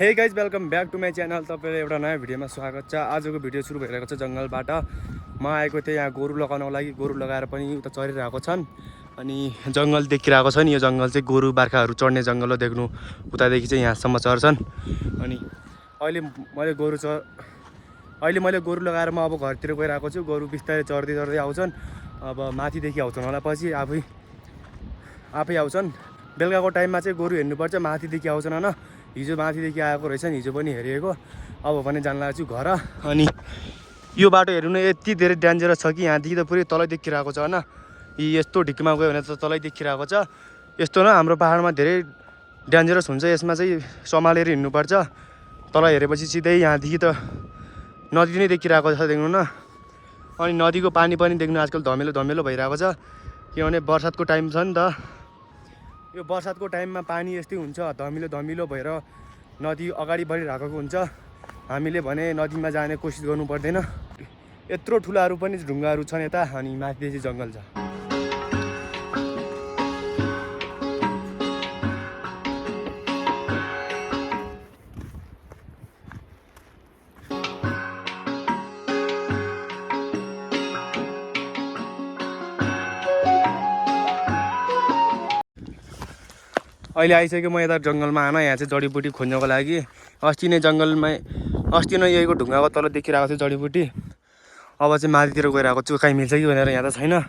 हे guys welcome back to my channel. तपाईँलाई एउटा नयाँ भिडियोमा स्वागत छ। आजको भिडियो सुरु भइरहेको छ जङ्गलबाट। म आएको थिएँ यहाँ गोरु लगाउनको लागि। गोरु लगाएर पनि उता चरिरहेको छन् अनि जङ्गल देखिरहेको छ नि। यो जङ्गल चाहिँ गोरु बार्खाहरू चढ्ने जङ्गल हो। देख्नु उतादेखि चाहिँ यहाँसम्म चढ्छन्। अनि अहिले मैले गोरु लगाएर म अब घरतिर गइरहेको छु। गोरु बिस्तारै चढ्दै चढ्दै आउँछन्। अब माथिदेखि आउँछन् होला, पछि आफै आउँछन्। बेलुकाको टाइममा चाहिँ गोरु हेर्नुपर्छ, माथिदेखि आउँछन् होइन। हिजो माथिदेखि आएको रहेछ नि, हिजो पनि हेरिएको। अब भने जान लाग्छु घर। अनि यो बाटो हेर्नु न, यति धेरै डेन्जरस छ कि यहाँदेखि त पुरै तलै देखिरहेको छ होइन। यी यस्तो ढिक्कीमा गयो भने त तलै देखिरहेको छ। यस्तो न हाम्रो पाहाडमा धेरै डेन्जरस हुन्छ। यसमा चाहिँ सम्हालेर हिँड्नुपर्छ। तल हेरेपछि सिधै यहाँदेखि त नदी नै देखिरहेको छ, देख्नु न। अनि नदीको पानी पनि देख्नु आजकल धमिलो धमिलो भइरहेको छ, किनभने बर्सातको टाइम छ नि त। यो बर्सातको टाइममा पानी यस्तै हुन्छ, धमिलो धमिलो भएर नदी अगाडि बढिरहेको हुन्छ। हामीले भने नदीमा जाने कोसिस गर्नु पर्दैन। यत्रो ठुलाहरू पनि ढुङ्गाहरू छन् यता, अनि माथिदेखि जङ्गल छ। अहिले आइसक्यो म यता जङ्गलमा होइन। यहाँ चाहिँ जडीबुटी खोज्नको लागि। अस्ति नै यहीको ढुङ्गाको तल देखिरहेको थियो जडीबुटी। अब चाहिँ माथितिर गइरहेको छु, कहीँ मिल्छ कि भनेर। यहाँ त छैन।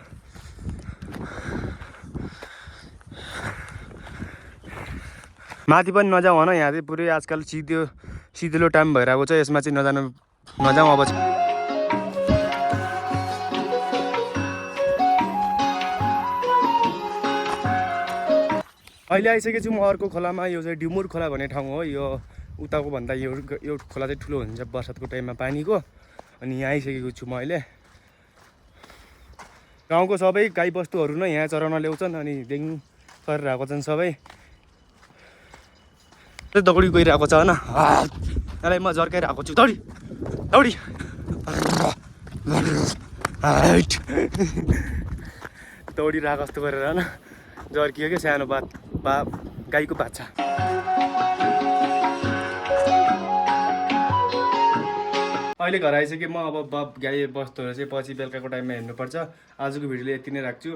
माथि पनि नजाउँ होइन, यहाँ चाहिँ पुरै आजकल सिधिलो टाइम भइरहेको छ। यसमा चाहिँ नजाउँ अब। अहिले आइसकेको छु म अर्को खोलामा। यो चाहिँ डिमुर खोला भन्ने ठाउँ हो। यो उताको भन्दा यो खोला चाहिँ ठुलो हुन्छ बर्सातको टाइममा पानीको। अनि यहाँ आइसकेको छु म अहिले। गाउँको सबै गाईबस्तुहरू नै यहाँ चराउन ल्याउँछन् अनि देख्नु गरिरहेको छन् सबै। दौडी गइरहेको छ होइन। यसलाई म झर्काइरहेको छु, दौडी दौडिरहेको जस्तो गरेर होइन। झर्कियो क्या सानो गाईको बाछा। अहिले घर आइसकेँ म। अब गाई बस्तुहरू चाहिँ पछि बेलुकाको टाइममा हेर्नुपर्छ। आजको भिडियोले यति नै राख्छु।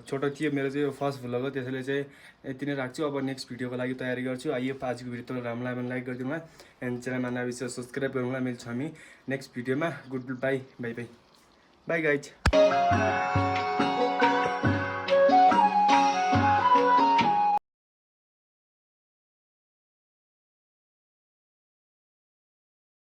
छोटो थियो मेरो चाहिँ, यो फर्स्ट भ्लग हो, त्यसैले चाहिँ यति नै राख्छु। अब नेक्स्ट भिडियोको लागि तयारी गर्छु। आइयो आजको भिडियो तपाईँलाई राम्रो लाग्यो भने लाइक गरिदिनु होला, एन्ड च्यानलमा नयाँ विषय सब्सक्राइब गर्नु होला। मिल्छ हामी नेक्स्ट भिडियोमा। Good by guys.